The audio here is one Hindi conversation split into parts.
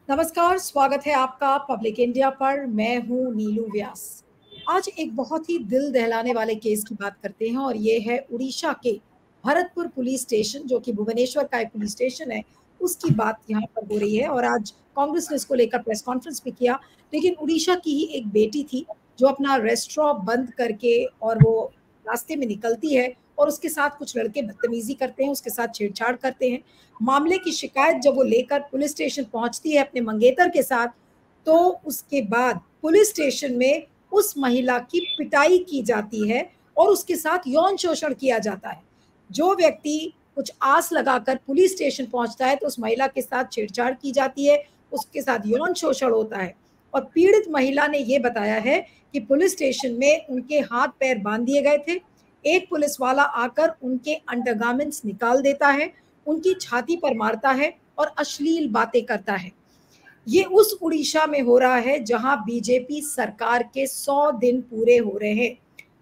नमस्कार, स्वागत है आपका पब्लिक इंडिया पर। मैं हूं नीलू व्यास। आज एक बहुत ही दिल दहलाने वाले केस की बात करते हैं और ये है उड़ीसा के भरतपुर पुलिस स्टेशन, जो कि भुवनेश्वर का एक पुलिस स्टेशन है, उसकी बात यहाँ पर हो रही है। और आज कांग्रेस ने इसको लेकर प्रेस कॉन्फ्रेंस भी किया। लेकिन उड़ीसा की ही एक बेटी थी जो अपना रेस्टोरेंट बंद करके और वो रास्ते में निकलती है और उसके साथ कुछ लड़के बदतमीजी करते हैं, उसके साथ छेड़छाड़ करते हैं। मामले की शिकायत जब वो लेकर पुलिस स्टेशन पहुंचती है अपने मंगेतर के साथ, तो उसके बाद पुलिस स्टेशन में उस महिला की पिटाई की जाती है और उसके साथ यौन शोषण किया जाता है। जो व्यक्ति कुछ आस लगाकर पुलिस स्टेशन पहुंचता है तो उस महिला के साथ छेड़छाड़ की जाती है, उसके साथ यौन शोषण होता है। और पीड़ित महिला ने यह बताया है कि पुलिस स्टेशन में उनके हाथ पैर बांध दिए गए थे। एक पुलिस वाला आकर उनके अंडरगारमेंट्स निकाल देता है, उनकी छाती पर मारता है और अश्लील बातें करता है। ये उस उड़ीसा में हो रहा है जहां बीजेपी सरकार के 100 दिन पूरे हो रहे हैं।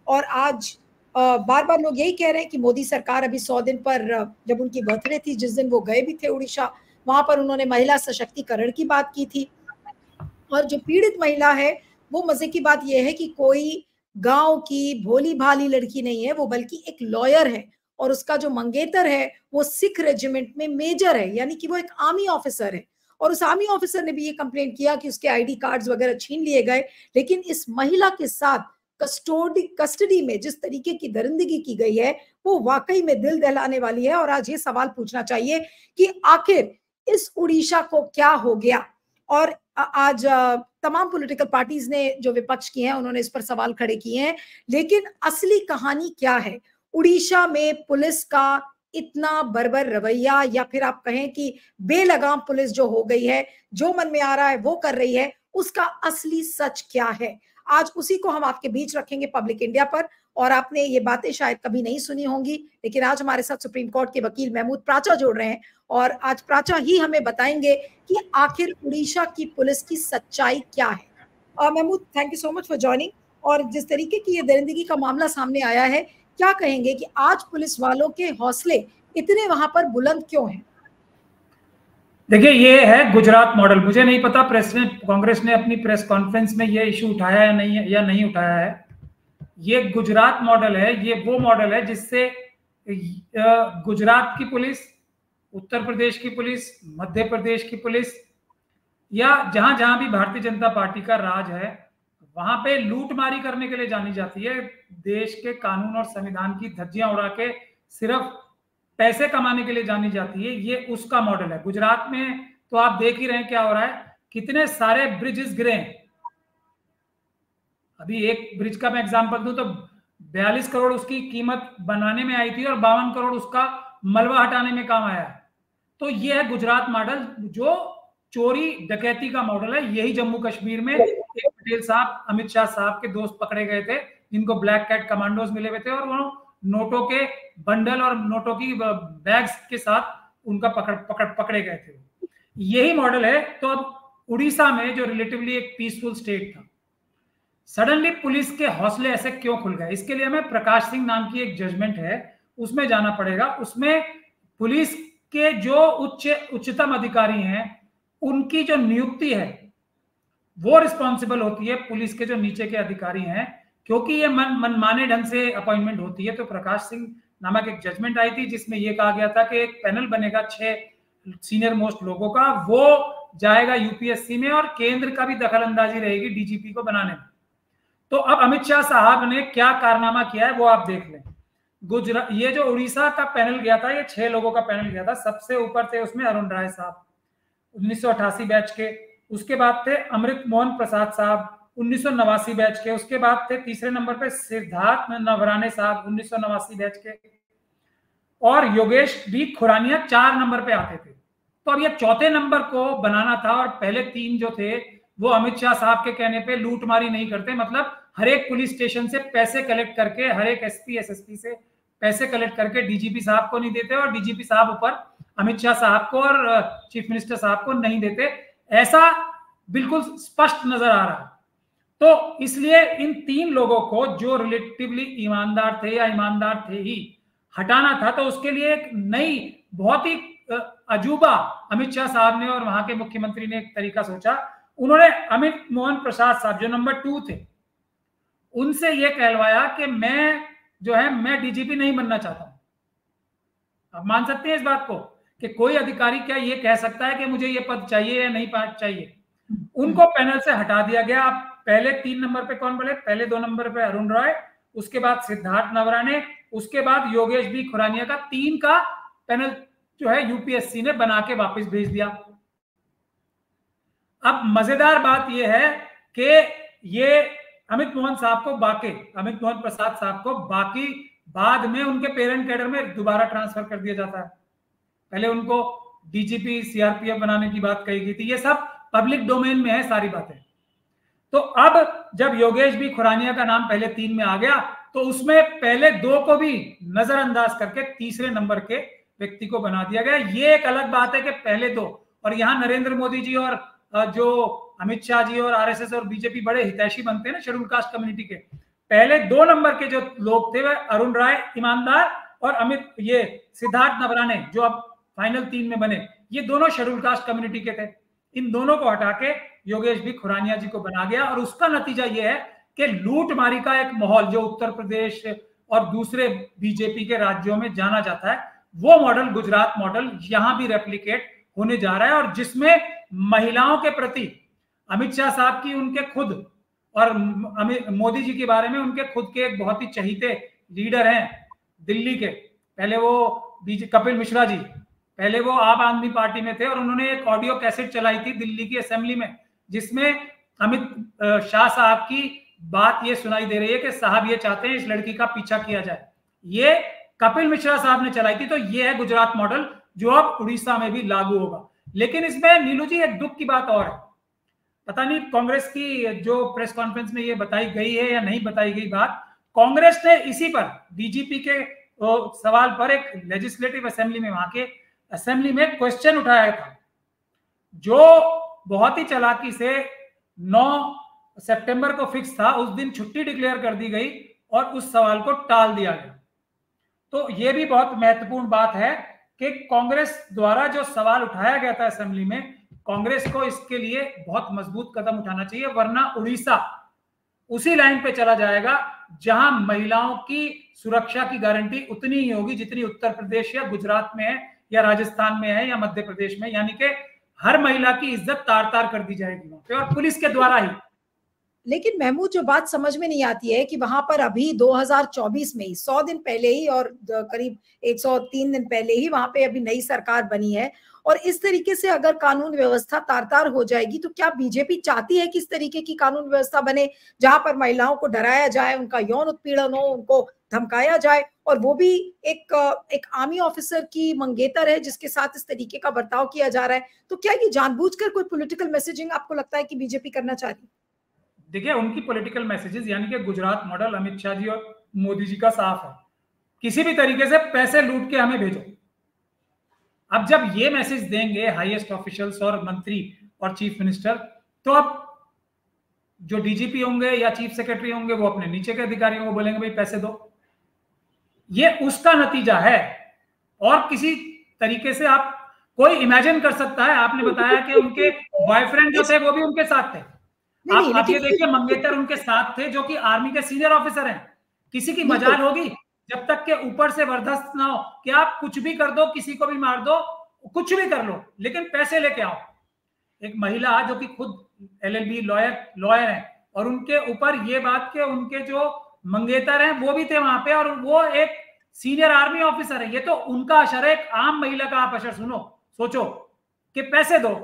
और आज बार बार लोग यही कह रहे हैं कि मोदी सरकार अभी 100 दिन पर, जब उनकी बर्थडे थी जिस दिन वो गए भी थे उड़ीसा, वहां पर उन्होंने महिला सशक्तिकरण की बात की थी। और जो पीड़ित महिला है, वो मजे की बात यह है कि कोई गांव की भोली भाली लड़की नहीं है, वो बल्कि एक लॉयर है। और उसका जो मंगेतर है वो सिख रेजिमेंट में मेजर है, यानी कि वो एक आर्मी ऑफिसर है। और उस आर्मी ऑफिसर ने भी ये कंप्लेंट किया कि उसके आईडी कार्ड्स वगैरह छीन लिए गए। लेकिन इस महिला के साथ कस्टडी में जिस तरीके की दरिंदगी की गई है, वो वाकई में दिल दहलाने वाली है। और आज ये सवाल पूछना चाहिए कि आखिर इस उड़ीसा को क्या हो गया। और आज तमाम पॉलिटिकल पार्टीज ने, जो विपक्ष की हैं, उन्होंने इस पर सवाल खड़े किए हैं। लेकिन असली कहानी क्या है? उड़ीसा में पुलिस का इतना बर्बर रवैया, या फिर आप कहें कि बेलगाम पुलिस जो हो गई है, जो मन में आ रहा है वो कर रही है, उसका असली सच क्या है? आज उसी को हम आपके बीच रखेंगे पब्लिक इंडिया पर। और आपने ये बातें शायद कभी नहीं सुनी होंगी, लेकिन आज हमारे साथ सुप्रीम कोर्ट के वकील महमूद प्राचा जोड़ रहे हैं। और आज प्राचा ही हमें बताएंगे कि आखिर उड़ीसा की पुलिस की सच्चाई क्या है। Mahmood, thank you so much for joining. और जिस तरीके की ये दरिंदगी का मामला सामने आया है, क्या कहेंगे कि आज पुलिस वालों के हौसले इतने वहां पर बुलंद क्यों हैं? देखिए, ये है गुजरात मॉडल। मुझे नहीं पता कांग्रेस ने अपनी प्रेस कॉन्फ्रेंस में ये इशू उठाया या नहीं उठाया है। ये गुजरात मॉडल है। ये वो मॉडल है जिससे गुजरात की पुलिस, उत्तर प्रदेश की पुलिस, मध्य प्रदेश की पुलिस, या जहां जहां भी भारतीय जनता पार्टी का राज है, वहां पे लूटमारी करने के लिए जानी जाती है। देश के कानून और संविधान की धज्जियां उड़ा के सिर्फ पैसे कमाने के लिए जानी जाती है। ये उसका मॉडल है। गुजरात में तो आप देख ही रहे हैं क्या हो रहा है, कितने सारे ब्रिजेस गिरे हैं। अभी एक ब्रिज का मैं एग्जांपल दूं तो 42 करोड़ उसकी कीमत बनाने में आई थी और 52 करोड़ उसका मलबा हटाने में काम आया है। तो ये है गुजरात मॉडल, जो चोरी डकैती का मॉडल है। यही जम्मू कश्मीर में एक पटेल साहब, अमित शाह साहब के दोस्त पकड़े गए थे, जिनको ब्लैक कैट कमांडोज मिले हुए थे, और वो नोटों के बंडल और नोटों की बैग्स के साथ उनका पकड़े गए थे। यही मॉडल है। तो अब उड़ीसा में, जो रिलेटिवली एक पीसफुल स्टेट था, सडनली पुलिस के हौसले ऐसे क्यों खुल गए? इसके लिए हमें प्रकाश सिंह नाम की एक जजमेंट है, उसमें जाना पड़ेगा। उसमें पुलिस के जो उच्चतम अधिकारी हैं, उनकी जो नियुक्ति है वो रिस्पॉन्सिबल होती है पुलिस के जो नीचे के अधिकारी हैं, क्योंकि ये मनमाने ढंग से अपॉइंटमेंट होती है। तो प्रकाश सिंह नामक एक जजमेंट आई थी जिसमें यह कहा गया था कि एक पैनल बनेगा 6 सीनियर मोस्ट लोगों का, वो जाएगा यूपीएससी में और केंद्र का भी दखल अंदाजी रहेगी डीजीपी को बनाने में। तो अब अमित शाह साहब ने क्या कारनामा किया है वो आप देख लें। गुजरात, ये जो उड़ीसा का पैनल गया था, ये 6 लोगों का पैनल गया था। सबसे ऊपर थे उसमें अरुण राय साहब, 1988 बैच के। उसके बाद थे अमृत मोहन प्रसाद साहब, 1989 बैच के। उसके बाद थे तीसरे नंबर पे सिद्धार्थ नवराने साहब, 1989 बैच के। और योगेश बी खुरानिया 4 नंबर पे आते थे। तो अब ये चौथे नंबर को बनाना था, और पहले 3 जो थे वो अमित शाह साहब के कहने पे लूटमारी नहीं करते। मतलब हर एक पुलिस स्टेशन से पैसे कलेक्ट करके, हर एक एसपी एसएसपी से पैसे कलेक्ट करके डीजीपी साहब को नहीं देते, और डीजीपी साहब ऊपर अमित शाह साहब को और चीफ मिनिस्टर साहब को नहीं देते। ऐसा बिल्कुल स्पष्ट नजर आ रहा है। तो इसलिए इन 3 लोगों को, जो रिलेटिवली ईमानदार थे या ईमानदार थे ही, हटाना था। तो उसके लिए एक नई, बहुत ही अजूबा अमित शाह साहब ने और वहां के मुख्यमंत्री ने एक तरीका सोचा। उन्होंने अमित मोहन प्रसाद साहब जो नंबर 2 थे उनसे यह कहलवाया कि मैं डीजीपी नहीं बनना चाहता हूं। आप मान सकते हैं इस बात को कि कोई अधिकारी क्या ये कह सकता है कि मुझे ये पद चाहिए या नहीं चाहिए। उनको पैनल से हटा दिया गया। अब पहले 3 नंबर पे कौन बोले? पहले 2 नंबर पे अरुण रॉय, उसके बाद सिद्धार्थ नवराणे, उसके बाद योगेश बी खुरानिया का 3 का पैनल जो है यूपीएससी ने बना के वापस भेज दिया। अब मजेदार बात यह है कि ये अमित मोहन प्रसाद साहब को बाकी बाद में उनके पेरेंट कैडर में दोबारा ट्रांसफर कर दिया जाता है। पहले उनको डीजीपी सीआरपीएफ बनाने की बात कही गई थी। ये सब पब्लिक डोमेन में है सारी बातें। तो अब जब योगेश बी खुरानिया का नाम पहले 3 में आ गया तो उसमें पहले 2 को भी नजरअंदाज करके तीसरे नंबर के व्यक्ति को बना दिया गया। ये एक अलग बात है कि पहले 2, और यहां नरेंद्र मोदी जी और जो अमित शाह जी और आरएसएस और बीजेपी बड़े हितैषी बनते हैं ना शेड्यूल कास्ट कम्युनिटी के। पहले 2 नंबर के जो लोग थे वह अरुण राय ईमानदार और ये सिद्धार्थ नवराणे जो अब फाइनल 3 में बने, ये दोनों शेड्यूल कास्ट कम्युनिटी के थे। इन दोनों को हटा के योगेश बी खुरानिया जी को बना गया और उसका नतीजा यह है कि लूटमारी का एक माहौल जो उत्तर प्रदेश और दूसरे बीजेपी के राज्यों में जाना जाता है, वो मॉडल गुजरात मॉडल यहां भी रेप्लिकेट होने जा रहा है। और जिसमें महिलाओं के प्रति अमित शाह साहब की उनके खुद और मोदी जी के बारे में उनके खुद के एक बहुत ही चहीते लीडर हैं दिल्ली के। पहले वो कपिल मिश्रा जी, पहले वो आम आदमी पार्टी में थे और उन्होंने एक ऑडियो कैसेट चलाई थी दिल्ली की असेंबली में जिसमें अमित शाह साहब की बात ये सुनाई दे रही है कि साहब ये चाहते हैं इस लड़की का पीछा किया जाए। ये कपिल मिश्रा साहब ने चलाई थी। तो ये है गुजरात मॉडल जो अब उड़ीसा में भी लागू होगा। लेकिन इसमें नीलू जी एक दुख की बात और है, पता नहीं कांग्रेस की जो प्रेस कॉन्फ्रेंस में ये बताई गई है या नहीं बताई गई बात, कांग्रेस ने इसी पर डीजीपी के सवाल पर एक लेजिस्लेटिव असेंबली में वहां के असेंबली में क्वेश्चन उठाया था जो बहुत ही चालाकी से 9 सितंबर को फिक्स था। उस दिन छुट्टी डिक्लेयर कर दी गई और उस सवाल को टाल दिया गया। तो यह भी बहुत महत्वपूर्ण बात है कि कांग्रेस द्वारा जो सवाल उठाया गया था असेंबली में, कांग्रेस को इसके लिए बहुत मजबूत कदम उठाना चाहिए, वरना उड़ीसा उसी लाइन पे चला जाएगा जहां महिलाओं की सुरक्षा की गारंटी उतनी ही होगी जितनी उत्तर प्रदेश या गुजरात में है या राजस्थान में है या मध्य प्रदेश में। यानी कि हर महिला की इज्जत तार तार कर दी जाएगी वहां पे और पुलिस के द्वारा ही। लेकिन महमूद जो बात समझ में नहीं आती है कि वहां पर अभी 2024 में ही 100 दिन पहले ही और करीब 103 दिन पहले ही वहां पे अभी नई सरकार बनी है और इस तरीके से अगर कानून व्यवस्था तार तार हो जाएगी तो क्या बीजेपी चाहती है कि इस तरीके की कानून व्यवस्था बने जहां पर महिलाओं को डराया जाए, उनका यौन उत्पीड़न हो, उनको धमकाया जाए, और वो भी एक आर्मी ऑफिसर की मंगेतर है जिसके साथ इस तरीके का बर्ताव किया जा रहा है। तो क्या ये जानबूझकर कोई पॉलिटिकल मैसेजिंग आपको लगता है कि बीजेपी करना चाह रही है? देखिए, उनकी पॉलिटिकल मैसेजेस यानी कि गुजरात मॉडल अमित शाह जी और मोदी जी का साफ है, किसी भी तरीके से पैसे लूट के हमें भेजो। अब जब ये मैसेज देंगे हाईएस्ट ऑफिशियल्स और मंत्री और चीफ मिनिस्टर, तो अब जो डीजीपी होंगे या चीफ सेक्रेटरी होंगे वो अपने नीचे के अधिकारियों को बोलेंगे भाई पैसे दो। ये उसका नतीजा है और किसी तरीके से आप कोई इमेजिन कर सकता है। आपने बताया कि उनके बॉयफ्रेंड जो थे वो भी उनके साथ थे। आप ये देखिए, मंगेतर उनके साथ थे जो कि आर्मी के सीनियर ऑफिसर हैं। किसी की मजाल होगी जब तक के ऊपर से बर्दाश्त ना हो कि आप कुछ भी कर दो, किसी को भी मार दो, कुछ भी कर लो, लेकिन पैसे लेके आओ। एक महिला जो कि खुद एलएलबी लॉयर है और उनके ऊपर ये बात के उनके जो मंगेतर हैं वो भी थे वहां पे और वो एक सीनियर आर्मी ऑफिसर है। ये तो उनका असर है। एक आम महिला का आप असर सोचो कि पैसे दो,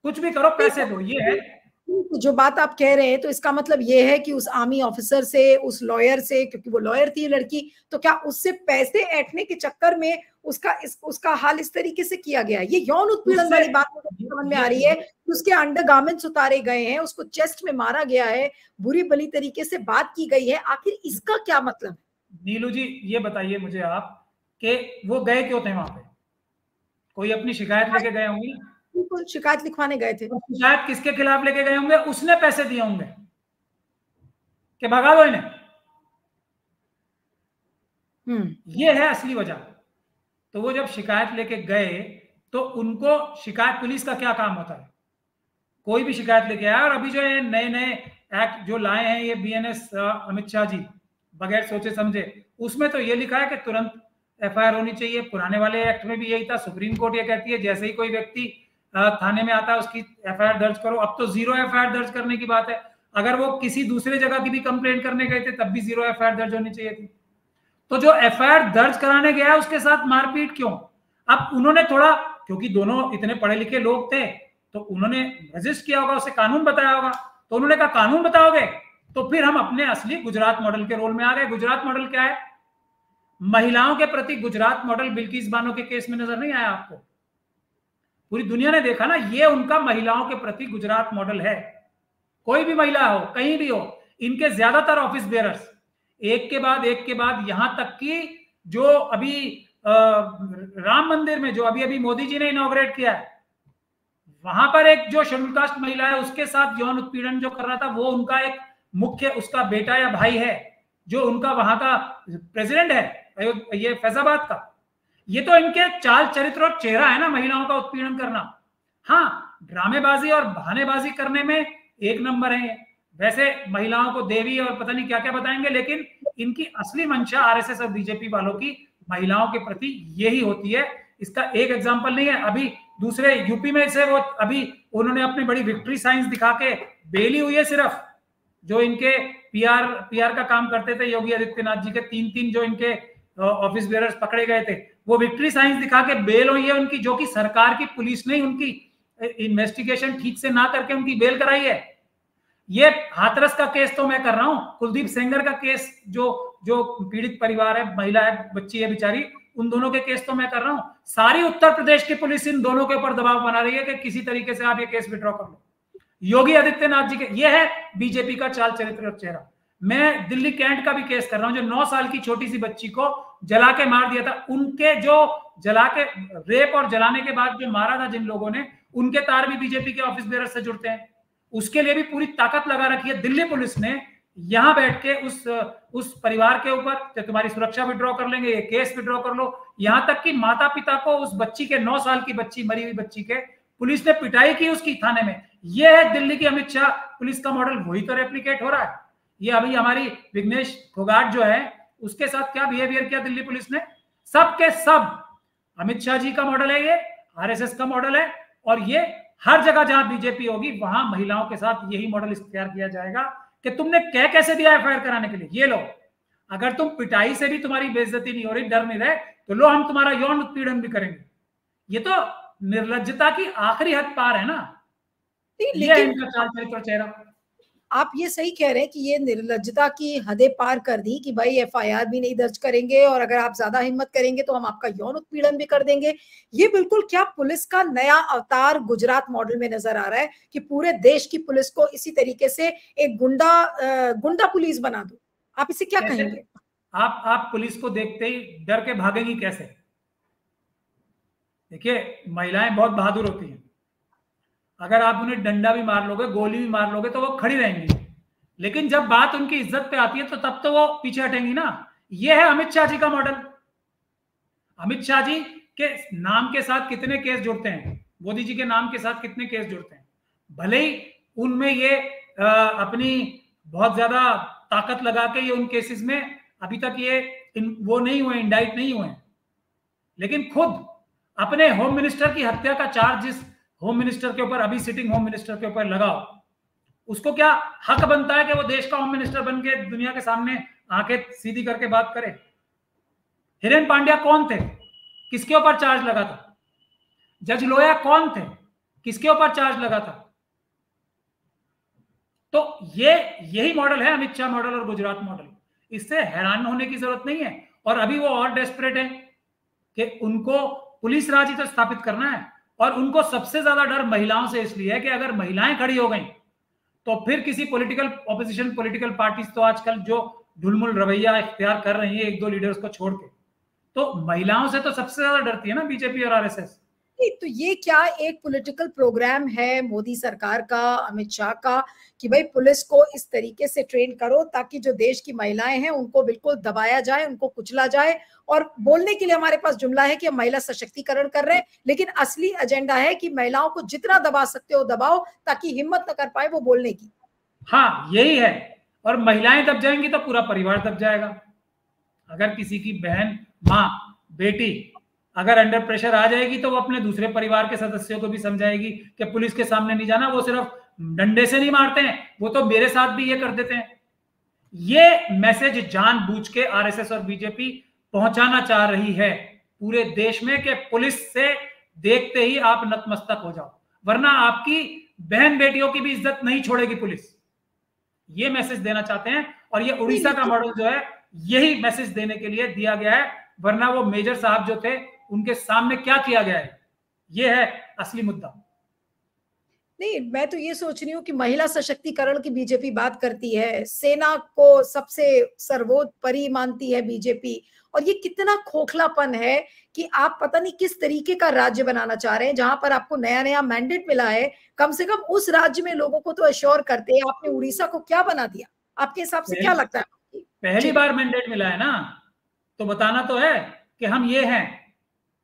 कुछ भी करो, पैसे दो। ये है जो बात आप कह रहे हैं। तो इसका मतलब ये है कि उस आर्मी ऑफिसर से, उस लॉयर से, क्योंकि वो लॉयर थी लड़की, तो क्या उससे पैसे ऐंठने के चक्कर में उसका हाल इस तरीके से किया गया? ये यौन उत्पीड़न वाली बात समझ में आ रही है कि उसके अंडरगारमेंट्स उतारे गए हैं, उसको चेस्ट में मारा गया है, बुरी भली तरीके से बात की गई है। आखिर इसका क्या मतलब? नीलू जी ये बताइए मुझे आप कि वो गए क्यों थे वहां पे? कोई अपनी शिकायत लेके गए होंगे? बिल्कुल, शिकायत लिखवाने गए थे। शिकायत किसके खिलाफ लेके गए होंगे? उसने पैसे दिए होंगे कि भगा दो इन्हें। ये है असली वजह। तो वो जब शिकायत लेके गए तो उनको शिकायत, पुलिस का क्या काम होता है, कोई भी शिकायत लेके आया। और अभी जो ये नए नए एक्ट जो लाए हैं ये बीएनएस अमित शाह जी, बगैर सोचे समझे, उसमें तो ये लिखा है कि तुरंत एफआईआर होनी चाहिए। पुराने वाले एक्ट में भी यही था। सुप्रीम कोर्ट ये कहती है जैसे ही कोई व्यक्ति थाने में आता है उसकी एफआईआर दर्ज करो। अब तो 0 एफआईआर दर्ज करने की बात है। अगर वो किसी दूसरे जगह की भी कंप्लेंट करने गए थे तब भी 0 एफआईआर दर्ज होनी चाहिए थी। तो जो एफआईआर दर्ज कराने गया उसके साथ मारपीट क्यों? अब उन्होंने थोड़ा, क्योंकि दोनों इतने पढ़े लिखे लोग थे तो उन्होंने रजिस्ट किया होगा, उसे कानून बताया होगा, तो उन्होंने कहा कानून बताओगे, तो फिर हम अपने असली गुजरात मॉडल के रोल में आ गए। गुजरात मॉडल क्या है? महिलाओं के प्रति गुजरात मॉडल बिल्किस बानो के केस में नजर नहीं आया आपको? पूरी दुनिया ने देखा ना, ये उनका महिलाओं के प्रति गुजरात मॉडल है। कोई भी महिला हो, कहीं भी हो, इनके ज्यादातर ऑफिस बेयरर्स एक के बाद यहां तक कि जो अभी राम मंदिर में जो अभी मोदी जी ने इनॉग्रेट किया है, वहां पर एक जो शेड्यूल कास्ट महिला है उसके साथ यौन उत्पीड़न जो कर रहा था वो उनका एक मुख्य, उसका बेटा या भाई है जो उनका वहां का प्रेसिडेंट है, ये फैजाबाद का। ये तो इनके चाल चरित्र और चेहरा है ना, महिलाओं का उत्पीड़न करना। हाँ, ड्रामेबाजी और बहानेबाजी करने में एक नंबर है। वैसे महिलाओं को देवी और पता नहीं क्या क्या बताएंगे, लेकिन इनकी असली मंशा आरएसएस और बीजेपी वालों की महिलाओं के प्रति यही होती है। इसका एक एग्जांपल नहीं है, अभी दूसरे यूपी में से वो अभी उन्होंने अपनी बड़ी विक्ट्री साइंस दिखा के बेली हुई है। सिर्फ जो इनके पीआर का काम करते थे योगी आदित्यनाथ जी के, 3 जो इनके ऑफिस बेयरर्स पकड़े गए थे, वो विक्ट्री साइंस दिखा के बेल हुई है उनकी, जो कि सरकार की पुलिस ने उनकी इन्वेस्टिगेशन ठीक से ना करके उनकी बेल कराई है। ये हाथरस का केस तो मैं कर रहा हूं, कुलदीप सेंगर का केस जो पीड़ित परिवार है, महिला है, बच्ची है बेचारी, उन दोनों के केस तो मैं कर रहा हूं। सारी उत्तर प्रदेश की पुलिस इन दोनों के ऊपर दबाव बना रही है कि किसी तरीके से आप ये केस विड्रॉ कर लो। योगी आदित्यनाथ जी के, ये है बीजेपी का चाल चरित्र और चेहरा। मैं दिल्ली कैंट का भी केस कर रहा हूं, जो 9 साल की छोटी सी बच्ची को जला के मार दिया था, उनके जो जला के रेप और जलाने के बाद जो मारा था जिन लोगों ने, उनके तार भी बीजेपी के ऑफिस बेयरर से जुड़ते हैं। उसके लिए भी पूरी ताकत लगा रखी है दिल्ली पुलिस ने, यहां बैठ के उस परिवार के ऊपर तुम्हारी सुरक्षा विड्रॉ कर लेंगे, ये केस विड्रॉ कर लो। यहां तक कि माता पिता को उस बच्ची के, 9 साल की बच्ची, मरी हुई बच्ची के, पुलिस ने पिटाई की उसकी थाने में। ये है दिल्ली की अमित शाह पुलिस का मॉडल, वही तो रेप्लिकेट हो रहा है। ये अभी हमारी विघ्नेश फोगाट जो है उसके साथ क्या बिहेवियर किया दिल्ली पुलिस ने, सब के सब अमित शाह जी का मॉडल है, ये आरएसएस का मॉडल है। और ये हर जगह जहां बीजेपी होगी वहां महिलाओं के साथ यही मॉडल इख्तियार किया जाएगा कि तुमने कैसे दिया एफआईआर कराने के लिए, ये लो, अगर तुम पिटाई से भी तुम्हारी बेइज्जती नहीं हो रही, डर नहीं रहे, तो लो हम तुम्हारा यौन उत्पीड़न भी करेंगे। ये तो निर्लज्जता की आखिरी हद पार है ना। ये है इनका चाल चरित्र चेहरा। आप ये सही कह रहे हैं कि ये निर्लज्जता की हदें पार कर दी कि भाई एफआईआर भी नहीं दर्ज करेंगे और अगर आप ज्यादा हिम्मत करेंगे तो हम आपका यौन उत्पीड़न भी कर देंगे। ये बिल्कुल क्या पुलिस का नया अवतार गुजरात मॉडल में नजर आ रहा है कि पूरे देश की पुलिस को इसी तरीके से एक गुंडा पुलिस बना दो। आप इसे क्या कहेंगे? आप पुलिस को देखते ही डर के भागेंगी कैसे? देखिए, महिलाएं बहुत बहादुर होती हैं, अगर आप उन्हें डंडा भी मार लोगे, गोली भी मार लोगे तो वो खड़ी रहेंगी, लेकिन जब बात उनकी इज्जत पे आती है तो तब तो वो पीछे हटेंगी ना। ये है अमित शाह जी का मॉडल। अमित शाह जी के नाम के साथ कितने केस जुड़ते हैं, मोदी जी के नाम के साथ कितने केस जुड़ते हैं, भले ही उनमें ये अपनी बहुत ज्यादा ताकत लगा के ये उन केसेस में अभी तक ये वो नहीं हुए, इंडाइट नहीं हुए, लेकिन खुद अपने होम मिनिस्टर की हत्या का चार्ज जिस होम मिनिस्टर के ऊपर, अभी सिटिंग होम मिनिस्टर के ऊपर लगाओ, उसको क्या हक बनता है कि वो देश का होम मिनिस्टर बन के दुनिया के सामने आंखें सीधी करके बात करे? हिरेन पांड्या कौन थे, किसके ऊपर चार्ज लगा था? जज लोया कौन थे, किसके ऊपर चार्ज लगा था? तो यही मॉडल है अमित शाह मॉडल और गुजरात मॉडल। इससे हैरान होने की जरूरत नहीं है। और अभी वो और डेस्परेट है कि उनको पुलिस राज ही तो स्थापित करना है, और उनको सबसे ज्यादा डर महिलाओं से इसलिए है कि अगर महिलाएं खड़ी हो गई तो फिर किसी पॉलिटिकल ऑपोजिशन पॉलिटिकल पार्टीज तो आजकल जो ढुलमुल रवैया इख्तियार कर रही है 1-2 लीडर्स को छोड़ के, तो महिलाओं से तो सबसे ज्यादा डरती है ना बीजेपी और आरएसएस। तो ये क्या एक पॉलिटिकल प्रोग्राम है मोदी सरकार का, अमित शाह का, कि भाई पुलिस को इस तरीके से ट्रेन करो ताकि जो देश की महिलाएं हैं उनको बिल्कुल दबाया जाए, उनको कुचला जाए। और बोलने के लिए हमारे पास जुमला है कि हम महिला सशक्तिकरण कर रहे हैं, लेकिन असली एजेंडा है कि महिलाओं को जितना दबा सकते हो दबाओ ताकि हिम्मत न कर पाए वो बोलने की। हाँ, यही है। और महिलाएं दब जाएंगी तो पूरा परिवार दब जाएगा। अगर किसी की बहन, माँ, बेटी अगर अंडर प्रेशर आ जाएगी तो वो अपने दूसरे परिवार के सदस्यों को भी समझाएगी कि पुलिस के सामने नहीं जाना, वो सिर्फ डंडे से नहीं मारते हैं, वो तो मेरे साथ भी ये कर देते हैं। ये मैसेज जानबूझ के आरएसएस और बीजेपी पहुंचाना चाह रही है पूरे देश में कि पुलिस से देखते ही आप नतमस्तक हो जाओ, वरना आपकी बहन बेटियों की भी इज्जत नहीं छोड़ेगी पुलिस। ये मैसेज देना चाहते हैं। और ये उड़ीसा का मॉडल जो है यही मैसेज देने के लिए दिया गया है, वरना वो मेजर साहब जो थे उनके सामने क्या किया गया है, ये है असली मुद्दा। नहीं, मैं तो ये सोच रही हूँ कि महिला सशक्तिकरण की बीजेपी बात करती है, सेना को सबसे सर्वोपरि मानती है बीजेपी, और ये कितना खोखलापन है कि आप पता नहीं किस तरीके का राज्य बनाना चाह रहे हैं जहां पर आपको नया नया मैंडेट मिला है। कम से कम उस राज्य में लोगों को तो अश्योर करते हैं। आपने उड़ीसा को क्या बना दिया? आपके हिसाब से क्या लगता है? पहली बार मैंडेट मिला है ना, तो बताना तो है कि हम ये हैं।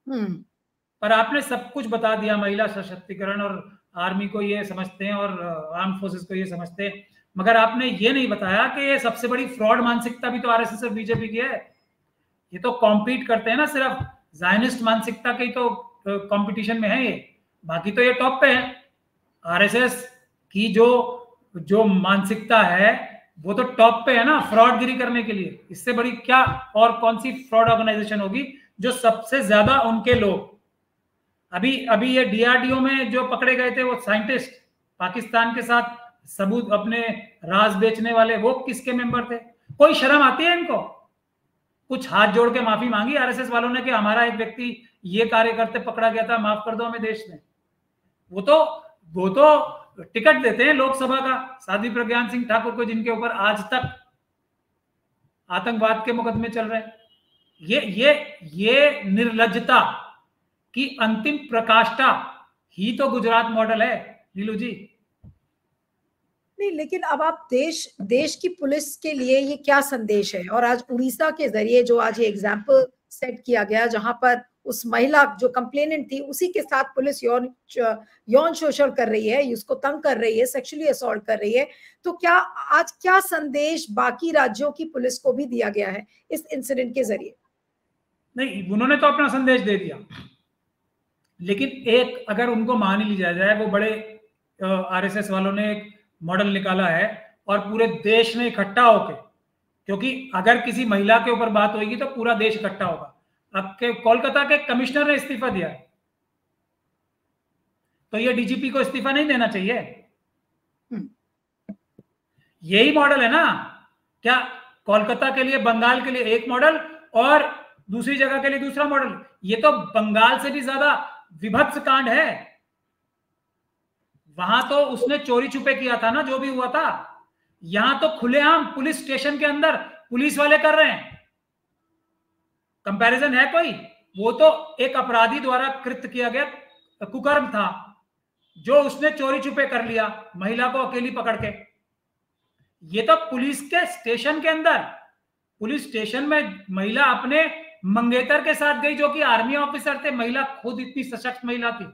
पर आपने सब कुछ बता दिया, महिला सशक्तिकरण और आर्मी को ये समझते हैं और आर्म फोर्सेस को ये समझते हैं, मगर आपने ये नहीं बताया कि ये सबसे बड़ी फ्रॉड मानसिकता भी तो आरएसएस और बीजेपी की है। ये तो कॉम्पीट करते हैं ना, सिर्फ जायनिस्ट मानसिकता के तो कंपटीशन में है ये, बाकी तो ये टॉप पे है। आरएसएस की जो मानसिकता है वो तो टॉप पे है ना, फ्रॉडगिरी करने के लिए। इससे बड़ी क्या और कौन सी फ्रॉड ऑर्गेनाइजेशन होगी जो सबसे ज्यादा उनके लोग, अभी ये डीआरडीओ में जो पकड़े गए थे वो साइंटिस्ट, पाकिस्तान के साथ सबूत अपने राज बेचने वाले, वो किसके मेंबर थे? कोई शर्म आती है इनको? कुछ हाथ जोड़ के माफी मांगी आरएसएस वालों ने कि हमारा एक व्यक्ति ये कार्य करते पकड़ा गया था, माफ कर दो हमें देश में। वो तो टिकट देते हैं लोकसभा का साध्वी प्रज्ञान सिंह ठाकुर को, जिनके ऊपर आज तक आतंकवाद के मुकदमे चल रहे हैं। ये निर्लज्जता की अंतिम प्रकाष्ठा ही तो गुजरात मॉडल है नीलू जी। नहीं, लेकिन अब आप देश की पुलिस के लिए ये क्या संदेश है? और आज उड़ीसा के जरिए जो आज ये एग्जाम्पल सेट किया गया जहां पर उस महिला जो कंप्लेनेंट थी उसी के साथ पुलिस यौन शोषण कर रही है, उसको तंग कर रही है, सेक्सुअली असॉल्ट कर रही है, तो क्या संदेश बाकी राज्यों की पुलिस को भी दिया गया है इस इंसिडेंट के जरिए? नहीं, उन्होंने तो अपना संदेश दे दिया, लेकिन एक अगर उनको मान ही लिया जाए, वो बड़े आरएसएस वालों ने एक मॉडल निकाला है और पूरे देश ने इकट्ठा होके, क्योंकि अगर किसी महिला के ऊपर बात होगी तो पूरा देश इकट्ठा होगा। अब के कोलकाता के कमिश्नर ने इस्तीफा दिया है, तो ये डीजीपी को इस्तीफा नहीं देना चाहिए? यही मॉडल है ना क्या? कोलकाता के लिए, बंगाल के लिए एक मॉडल और दूसरी जगह के लिए दूसरा मॉडल। ये तो बंगाल से भी ज्यादा विभत्स कांड है। वहां तो उसने चोरी छुपे किया था ना, जो भी हुआ था। यहां तो खुलेआम पुलिस स्टेशन के अंदर पुलिस वाले कर रहे हैं। कंपैरिजन है कोई? वो तो एक अपराधी द्वारा कृत्य किया गया कुकर्म था जो उसने चोरी छुपे कर लिया, महिला को अकेली पकड़ के। ये तो पुलिस के स्टेशन के अंदर, पुलिस स्टेशन में महिला अपने मंगेतर के साथ गई जो कि आर्मी ऑफिसर थे, महिला खुद इतनी सशक्त महिला थी,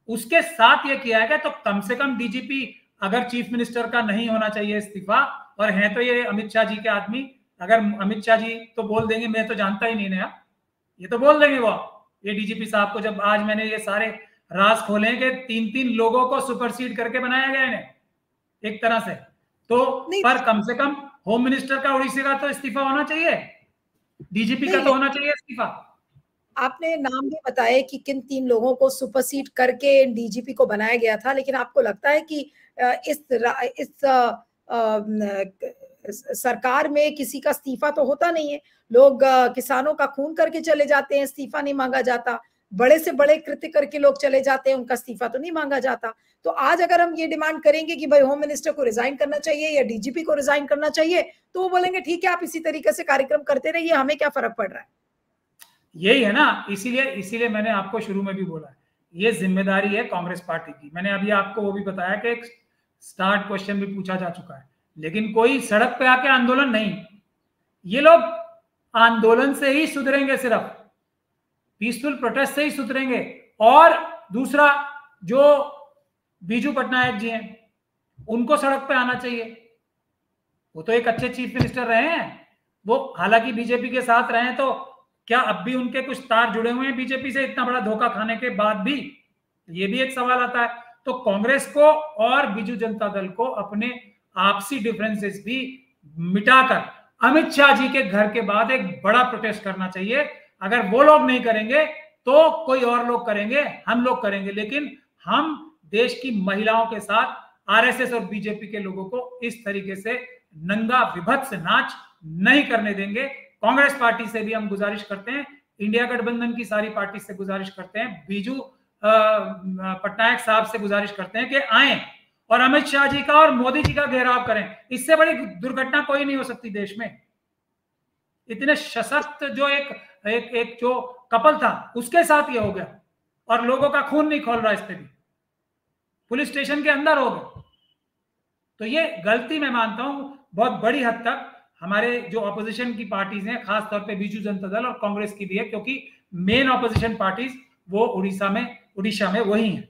उसके साथ ये किया गया। तो कम से कम डीजीपी, अगर चीफ मिनिस्टर का नहीं होना चाहिए इस्तीफा, और हैं तो ये अमित शाह जी के आदमी, अगर अमित शाह जी तो बोल देंगे, मैं तो जानता ही नहीं ना, ये तो बोल देंगे वो, ये डीजीपी साहब को, जब आज मैंने ये सारे राज खोले कि 3-3 लोगों को सुपरसीड करके बनाया गया इन्हें एक तरह से, तो पर कम से कम होम मिनिस्टर का उड़ीसा का तो इस्तीफा होना चाहिए, डीजीपी का तो होना चाहिए इस्तीफा। आपने नाम भी बताया कि किन 3 लोगों को सुपरसीड करके डीजीपी को बनाया गया था, लेकिन आपको लगता है कि इस सरकार में किसी का इस्तीफा तो होता नहीं है? लोग किसानों का खून करके चले जाते हैं, इस्तीफा नहीं मांगा जाता। बड़े से बड़े कृत्य करके लोग चले जाते हैं, उनका इस्तीफा तो नहीं मांगा जाता। तो आज अगर हम ये डिमांड करेंगे कि भाई होम मिनिस्टर को रिजाइन करना चाहिए या डीजीपी को रिजाइन करना चाहिए, तो वो बोलेंगे ठीक है, आप इसी तरीके से कार्यक्रम करते रहिए, हमें क्या फर्क पड़ रहा है। यही है ना, इसीलिए मैंने आपको शुरू में भी बोला ये जिम्मेदारी है कांग्रेस पार्टी की। मैंने अभी आपको वो भी बताया कि एक स्टार्ट क्वेश्चन भी पूछा जा चुका है, लेकिन कोई सड़क पे आके आंदोलन नहीं। ये लोग आंदोलन से ही सुधरेंगे, सिर्फ पीसफुल प्रोटेस्ट से ही सुधरेंगे। और दूसरा, जो बीजू पटनायक जी हैं, उनको सड़क पे आना चाहिए। वो तो एक अच्छे चीफ मिनिस्टर रहे हैं, वो हालांकि बीजेपी के साथ रहे हैं, तो क्या अब भी उनके कुछ तार जुड़े हुए हैं बीजेपी से, इतना बड़ा धोखा खाने के बाद भी? ये भी एक सवाल आता है। तो कांग्रेस को और बीजू जनता दल को अपने आपसी डिफरेंसेस भी मिटाकर अमित शाह जी के घर के बाद एक बड़ा प्रोटेस्ट करना चाहिए। अगर वो लोग नहीं करेंगे तो कोई और लोग करेंगे, हम लोग करेंगे, लेकिन हम देश की महिलाओं के साथ आरएसएस और बीजेपी के लोगों को इस तरीके से नंगा विभत्स नाच नहीं करने देंगे। कांग्रेस पार्टी से भी हम गुजारिश करते हैं, इंडिया गठबंधन की सारी पार्टी से गुजारिश करते हैं, बीजू पटनायक साहब से गुजारिश करते हैं कि आए और अमित शाह जी का और मोदी जी का घेराव करें। इससे बड़ी दुर्घटना कोई नहीं हो सकती देश में। इतने सशक्त जो एक जो कपल था, उसके साथ ये हो गया, और लोगों का खून नहीं खोल रहा इस पे भी, पुलिस स्टेशन के अंदर हो गए। तो ये गलती मैं मानता हूं बहुत बड़ी हद तक हमारे जो ऑपोजिशन की पार्टीज हैं, खासतौर पे बीजू जनता दल और कांग्रेस की भी है, क्योंकि मेन ऑपोजिशन पार्टीज वो उड़ीसा में वही हैं।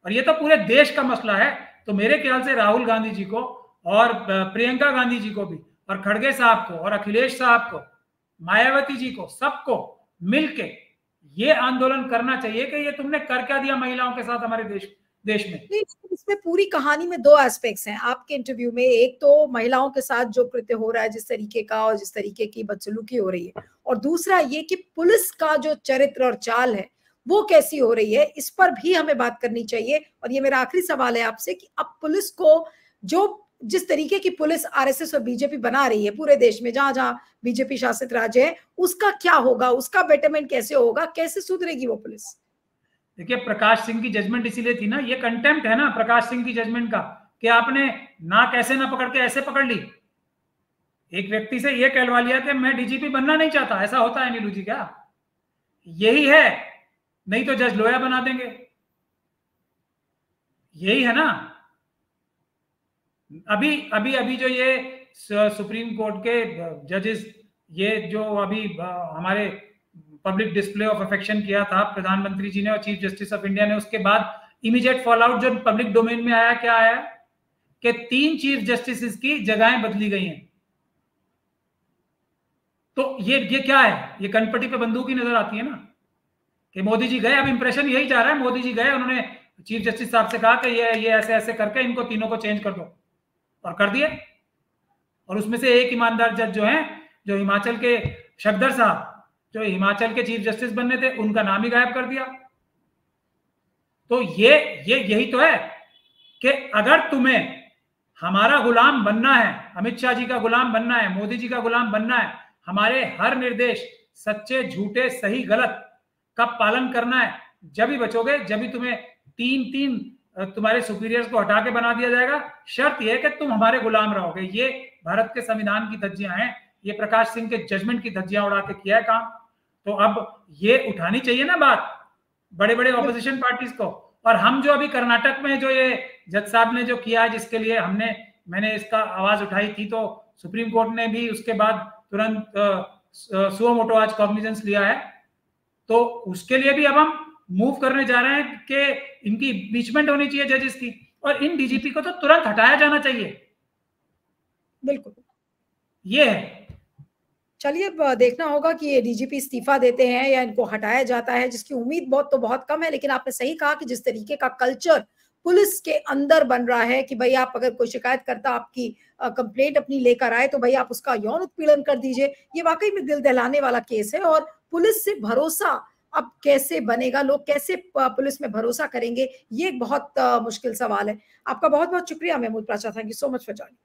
और ये तो पूरे देश का मसला है। तो मेरे ख्याल से राहुल गांधी जी को और प्रियंका गांधी जी को भी, और खड़गे साहब को और अखिलेश साहब को, मायावती जी को, सबको मिलके ये आंदोलन करना चाहिए कि ये तुमने कर क्या दिया महिलाओं के साथ हमारे देश में। इसमें पूरी कहानी में दो एस्पेक्ट्स हैं आपके इंटरव्यू में। एक तो महिलाओं के साथ जो कृत्य हो रहा है, जिस तरीके का और जिस तरीके की बदसलूकी हो रही है, और दूसरा ये कि पुलिस का जो चरित्र और चाल है वो कैसी हो रही है, इस पर भी हमें बात करनी चाहिए। और ये मेरा आखिरी सवाल है आपसे कि अब पुलिस को, जो जिस तरीके की पुलिस आरएसएस और बीजेपी बना रही है पूरे देश में, जहां जहां बीजेपी शासित राज्य है, उसका क्या होगा, उसका बेटरमेंट कैसे होगा, कैसे सुधरेगी वो पुलिस? देखिए, प्रकाश सिंह की जजमेंट इसीलिए थी ना, ये कंटेम्प्ट है ना प्रकाश सिंह की जजमेंट का, कि आपने नाक ऐसे ना पकड़ के ऐसे पकड़ ली। एक व्यक्ति से ये कहलवा लिया कि मैं डीजीपी बनना नहीं चाहता। ऐसा होता है नीलू जी क्या? यही है, नहीं तो जज लोया बना देंगे। यही है ना। अभी जो ये सुप्रीम कोर्ट के जजेस, ये जो अभी हमारे पब्लिक डिस्प्ले ऑफ अफेक्शन किया था प्रधानमंत्री जी ने और चीफ जस्टिस ऑफ इंडिया ने, उसके बाद इमीडिएट फॉलोआउट जो पब्लिक डोमेन में आया, क्या आया कि 3 चीफ जस्टिस की जगहें बदली गई हैं। तो ये क्या है? ये कनपट्टी पे बंदूक ही नजर आती है ना, कि मोदी जी गए। अब इंप्रेशन यही जा रहा है, मोदी जी गए, उन्होंने चीफ जस्टिस साहब से कहा कि ये ऐसे ऐसे करके इनको तीनों को चेंज कर दो, और कर दिए। और उसमें से एक ईमानदार जज जो है, जो हिमाचल के शक्दर साहब, जो हिमाचल के चीफ जस्टिस बनने थे, उनका नाम ही गायब कर दिया। तो यही तो है कि अगर तुम्हें हमारा गुलाम बनना है, अमित शाह जी का गुलाम बनना है, मोदी जी का गुलाम बनना है, हमारे हर निर्देश सच्चे झूठे सही गलत का पालन करना है, जब ही बचोगे, जब ही तुम्हें 3 तुम्हारे सुपीरियर्स को हटा के बना दिया जाएगा। शर्त यह है कि तुम हमारे गुलाम रहोगे। ये भारत के संविधान की धज्जियां हैं, ये प्रकाश सिंह के जजमेंट की धज्जियां उड़ा के किया है काम। तो अब ये उठानी चाहिए ना बात बड़े बड़े ऑपोजिशन पार्टीज को। और हम जो अभी कर्नाटक में जो ये जज साहब ने जो किया है, जिसके लिए मैंने इसका आवाज उठाई थी, तो सुप्रीम कोर्ट ने भी उसके बाद तुरंत सुओ मोटो आज कॉग्निजेंस लिया है। तो उसके लिए भी अब हम मूव करने जा रहे हैं कि इनकी इम्पीचमेंट होनी चाहिए जजेस की, और इन डीजीपी को तो तुरंत हटाया जाना चाहिए। बिल्कुल, ये है। चलिए, देखना होगा कि ये डीजीपी इस्तीफा देते हैं या इनको हटाया जाता है, जिसकी उम्मीद बहुत कम है। लेकिन आपने सही कहा कि जिस तरीके का कल्चर पुलिस के अंदर बन रहा है कि भाई आप अगर कोई शिकायत करता आपकी कंप्लेंट अपनी लेकर आए तो भाई आप उसका यौन उत्पीड़न कर दीजिए, ये वाकई में दिल दहलाने वाला केस है। और पुलिस से भरोसा अब कैसे बनेगा, लोग कैसे पुलिस में भरोसा करेंगे, ये एक बहुत मुश्किल सवाल है। आपका बहुत शुक्रिया Mahmood Pasha, thank you so much for joining.